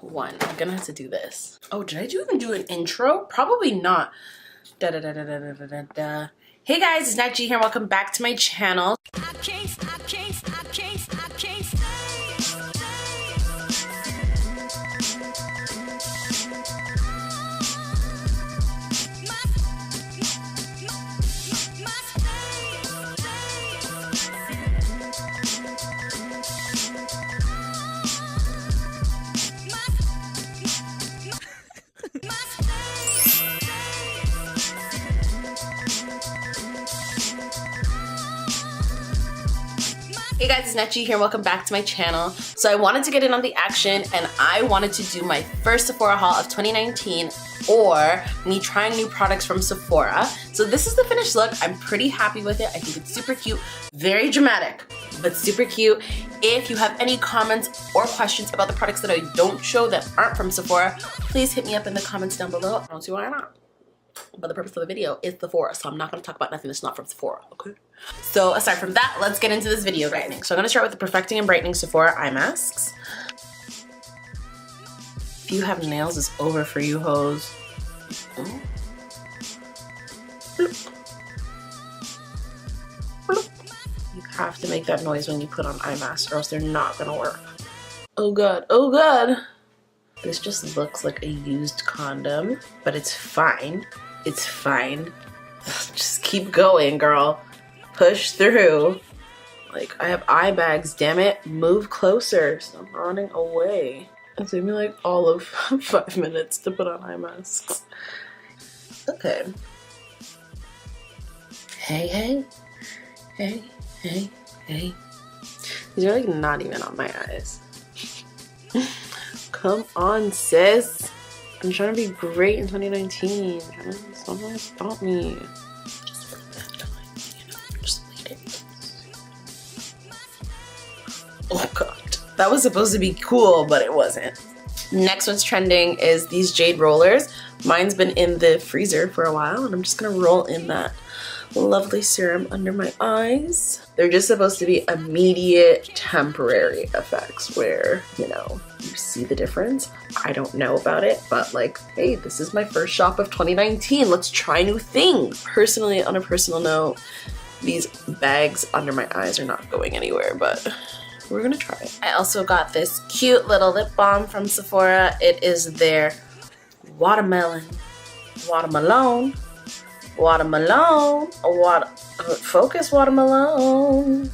one. I'm gonna have to do this. Oh, did I even do an intro? Probably not. Da da da da da da da da. Hey guys, it's Nat G here. Welcome back to my channel. Hey guys, it's Nat G here. Welcome back to my channel. So I wanted to get in on the action and I wanted to do my first Sephora haul of 2019 or me trying new products from Sephora. So this is the finished look. I'm pretty happy with it. I think it's super cute, very dramatic, but super cute. If you have any comments or questions about the products that I don't show that aren't from Sephora, please hit me up in the comments down below. I don't see why not. But the purpose of the video is Sephora, so I'm not going to talk about nothing that's not from Sephora, okay? So aside from that, let's get into this video brightening. So I'm going to start with the Perfecting and Brightening Sephora eye masks. If you have nails, it's over for you, hoes. Bloop. Bloop. You have to make that noise when you put on eye masks or else they're not going to work. Oh god, oh god. This just looks like a used condom, but it's fine. It's fine. Just keep going, girl. Push through. Like, I have eye bags, damn it. Move closer. Stop running away. It took me like all of 5 minutes to put on eye masks. Okay. Hey, hey. Hey, hey, hey. These are like not even on my eyes. Come on, sis. I'm trying to be great in 2019. Someone stop me. Just for that time, you know, just wait it. Oh god. That was supposed to be cool, but it wasn't. Next what's trending is these jade rollers. Mine's been in the freezer for a while, and I'm just gonna roll in that lovely serum under my eyes. They're just supposed to be immediate temporary effects where, you know, you see the difference. I don't know about it, but like, hey, this is my first shop of 2019. Let's try new things. Personally, on a personal note, these bags under my eyes are not going anywhere, but we're gonna try it. I also got this cute little lip balm from Sephora. It is their watermelon, focus watermelon.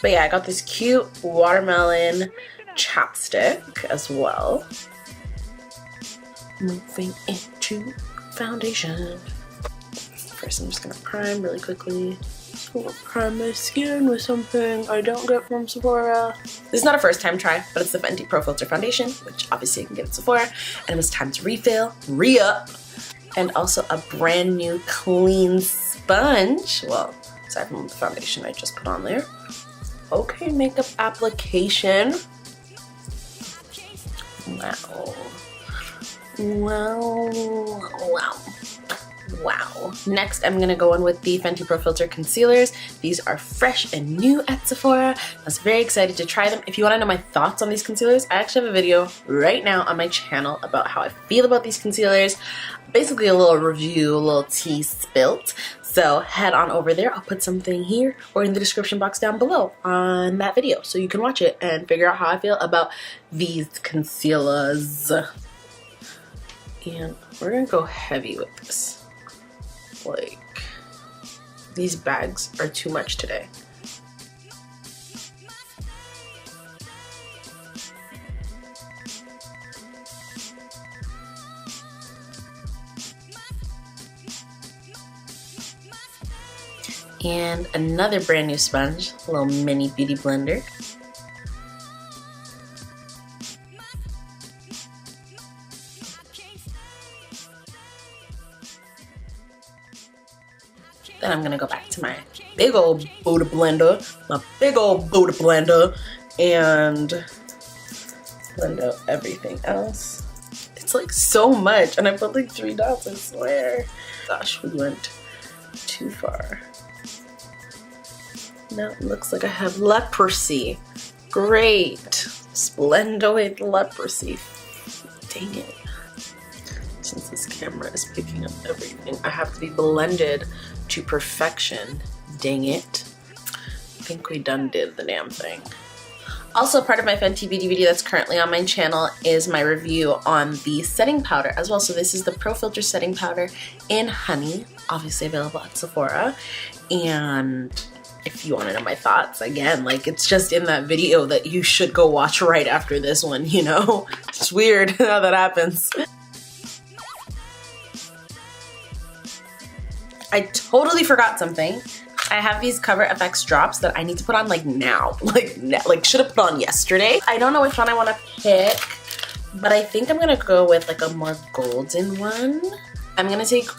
But yeah, I got this cute watermelon chapstick as well. Moving into foundation. First, I'm just gonna prime really quickly. I'm gonna prime my skin with something I don't get from Sephora. This is not a first time try, but it's the Fenty Pro Filter Foundation, which obviously you can get at Sephora. And it was time to refill, re-up. And also a brand new clean sponge. Well, aside from the foundation I just put on there. Okay, makeup application. Wow. Wow. Wow. Wow. Next, I'm gonna go in with the Fenty Pro Filter concealers. These are fresh and new at Sephora. I was very excited to try them. If you wanna know my thoughts on these concealers, I actually have a video right now on my channel about how I feel about these concealers. Basically a little review, a little tea spilt. So head on over there. I'll put something here or in the description box down below on that video so you can watch it and figure out how I feel about these concealers. And we're gonna go heavy with this. Like, these bags are too much today. And another brand new sponge, a little mini beauty blender. Then I'm gonna go back to my big old Buddha blender, and blend out everything else. It's like so much, and I put like 3 dots, I swear. Gosh, we went too far. Now it looks like I have leprosy. Great. Just blend away the leprosy. Dang it. Since this camera is picking up everything, I have to be blended to perfection. Dang it. I think we done did the damn thing. Also, part of my Fenty Beauty video that's currently on my channel is my review on the setting powder as well. So this is the Pro Filter setting powder in Honey, obviously available at Sephora. And if you want to know my thoughts, again, like, it's just in that video that you should go watch right after this one, you know? It's weird how that happens. I totally forgot something. I have these Cover FX drops that I need to put on like now. Like should have put on yesterday. I don't know which one I want to pick, but I think I'm gonna go with like a more golden one. I'm gonna take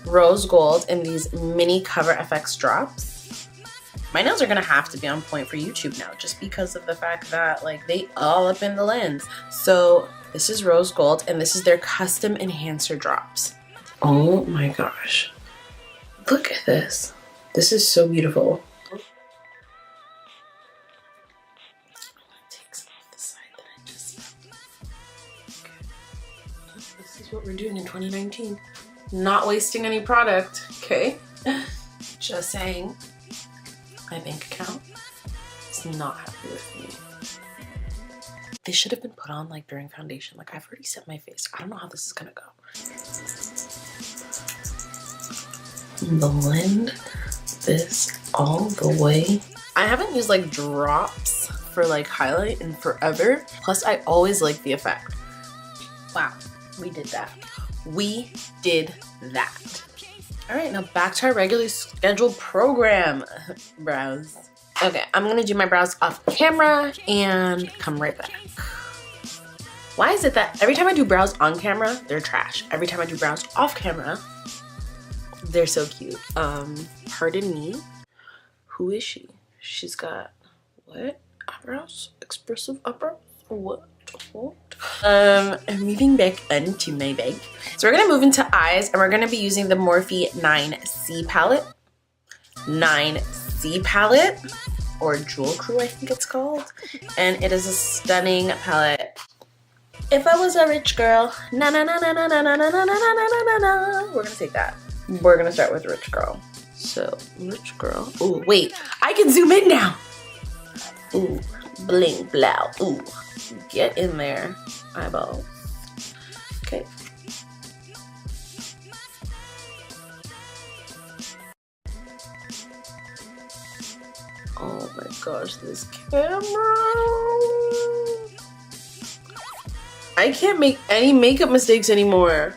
rose gold in these mini Cover FX drops. My nails are gonna have to be on point for YouTube now, just because of the fact that like they all up in the lens. So this is rose gold and this is their custom enhancer drops. Oh my gosh. Look at this. This is so beautiful. I'm gonna take some off the side that I just okay. This is what we're doing in 2019. Not wasting any product, okay? Just saying. My bank account is not happy with me. They should have been put on like during foundation. Like, I've already set my face. I don't know how this is gonna go. Blend this all the way. I haven't used like drops for like highlight in forever. Plus, I always like the effect. Wow, we did that. We did that. All right, now back to our regularly scheduled program. Brows. Okay, I'm gonna do my brows off camera and come right back. Why is it that every time I do brows on camera, they're trash? Every time I do brows off camera, they're so cute. Pardon me. Who is she? She's got what? Eyebrows? Expressive eyebrows? What? I'm moving back onto my bag. So we're gonna move into eyes and we're gonna be using the Morphe 9C palette. 9C palette, or Jewel Crew, I think it's called. And it is a stunning palette. If I was a rich girl, na na na na na na na na na na na na. We're gonna take that. We're gonna start with rich girl. So, rich girl. Ooh, wait, I can zoom in now. Ooh, bling blow. Ooh, get in there, eyeball. Okay. Oh my gosh, this camera. I can't make any makeup mistakes anymore.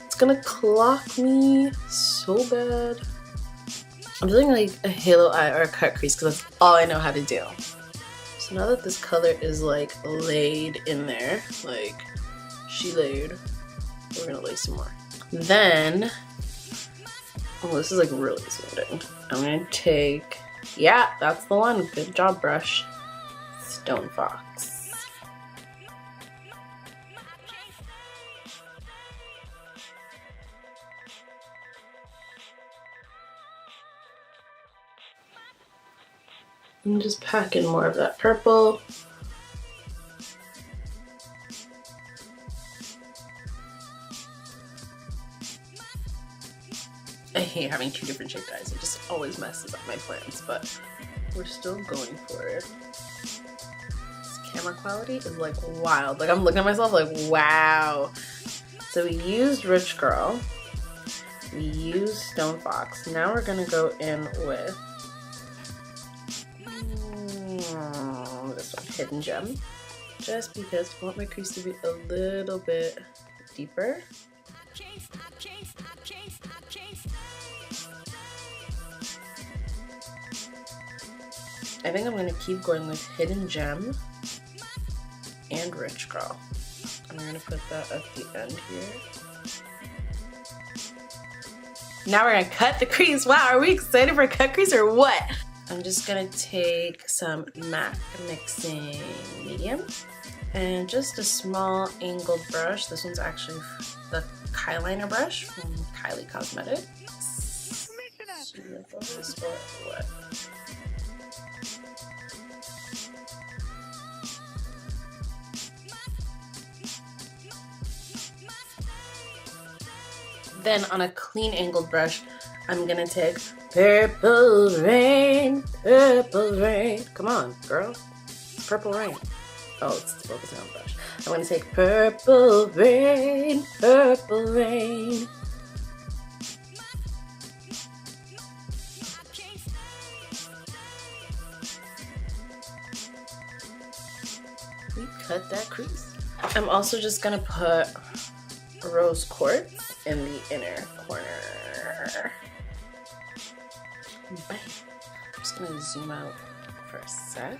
It's gonna clock me so bad. I'm doing like a halo eye or a cut crease because that's all I know how to do. So now that this color is like laid in there, like she laid, we're gonna lay some more. Then, oh, this is like really smoothing. I'm gonna take, yeah, that's the one. Good job, brush. Stone Fox. I'm just packing more of that purple. I hate having two different shaped eyes. It just always messes up my plans, but we're still going for it. This camera quality is like wild. Like, I'm looking at myself like, wow. So we used Rich Girl. We used Stone Fox. Now we're gonna go in with this one, Hidden Gem, just because I want my crease to be a little bit deeper. I think I'm gonna keep going with Hidden Gem and Rich Girl. I'm gonna put that at the end here. Now we're gonna cut the crease. Wow, are we excited for a cut crease or what? I'm just gonna take some MAC Mixing Medium and just a small angled brush. This one's actually the Kyliner brush from Kylie Cosmetics. What? Then on a clean angled brush, I'm gonna take Purple Rain, Purple Rain. Come on, girl. Purple Rain. Oh, it's focusing on the brush. I'm gonna take Purple Rain, Purple Rain. We cut that crease. I'm also just gonna put rose quartz in the inner corner. Bam. I'm just gonna zoom out for a sec.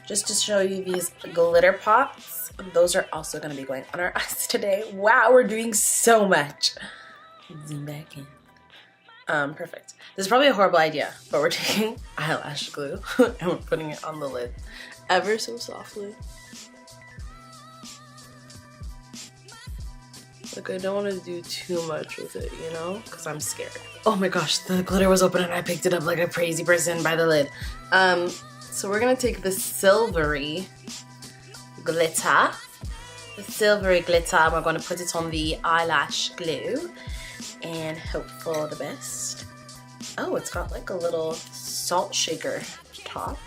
Just to show you these glitter pops. Those are also gonna be going on our eyes today. Wow, we're doing so much. Zoom back in. Perfect. This is probably a horrible idea, but we're taking eyelash glue and we're putting it on the lid ever so softly. Like, I don't want to do too much with it, you know, because I'm scared. Oh my gosh, the glitter was open and I picked it up like a crazy person by the lid. So we're gonna take the silvery glitter. The silvery glitter, and we're gonna put it on the eyelash glue and hope for the best. Oh, it's got like a little salt shaker top.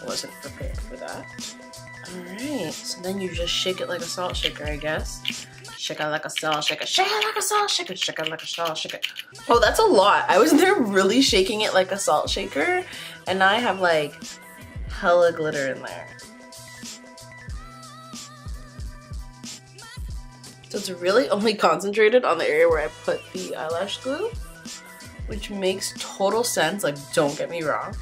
Wasn't prepared for that. Alright, so then you just shake it like a salt shaker, I guess. Shake it like a salt shaker, shake it like a salt shaker, shake it like a salt shaker. Oh, that's a lot. I was there really shaking it like a salt shaker, and now I have like hella glitter in there. So it's really only concentrated on the area where I put the eyelash glue, which makes total sense, like, don't get me wrong.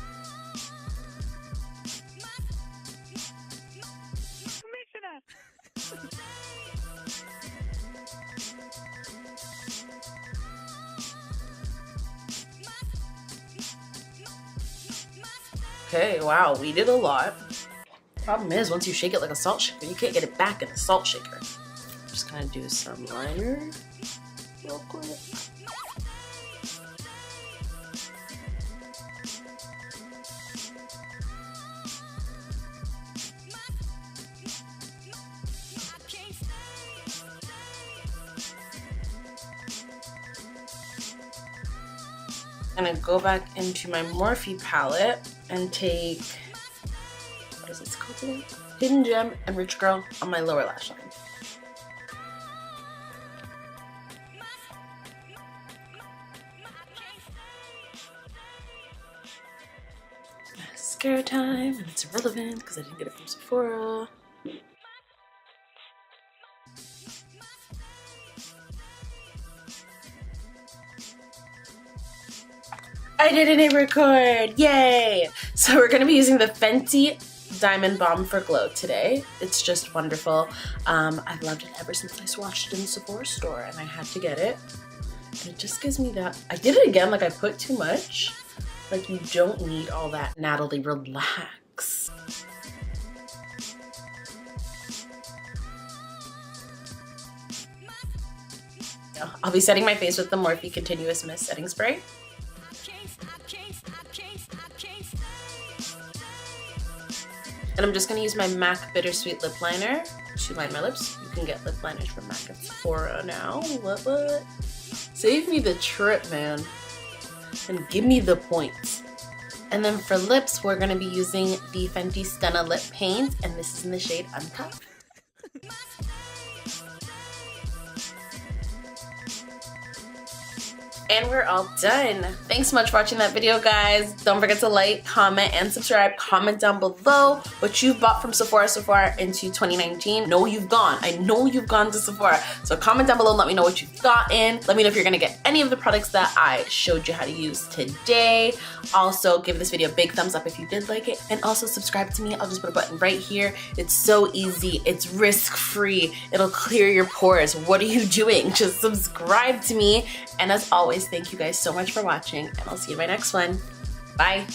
Okay, wow, we did a lot. Problem is, once you shake it like a salt shaker, you can't get it back in a salt shaker. Just gonna do some liner real quick. I'm gonna go back into my Morphe palette and take, what is this called today? Hidden Gem and Rich Girl on my lower lash line. Mascara time, and it's irrelevant because I didn't get it from Sephora. I didn't record, yay! So we're gonna be using the Fenty Diamond Balm for Glow today. It's just wonderful. I've loved it ever since I swatched it in the Sephora store and I had to get it. And it just gives me that, I did it again, like I put too much. Like, you don't need all that. Natalie, relax. I'll be setting my face with the Morphe Continuous Mist Setting Spray. And I'm just gonna use my MAC Bittersweet Lip Liner to line my lips. You can get lip liners from MAC and Sephora now. What? Save me the trip, man. And give me the points. And then for lips, we're gonna be using the Fenty Stunna Lip Paint, and this is in the shade Uncut. And we're all done. Thanks so much for watching that video, guys. Don't forget to like, comment, and subscribe. Comment down below what you've bought from Sephora so far into 2019. I know you've gone to Sephora. So comment down below and let me know what you've gotten. Let me know if you're gonna get any of the products that I showed you how to use today. Also, give this video a big thumbs up if you did like it. And also subscribe to me. I'll just put a button right here. It's so easy. It's risk-free. It'll clear your pores. What are you doing? Just subscribe to me. And as always, thank you guys so much for watching, and I'll see you in my next one. Bye.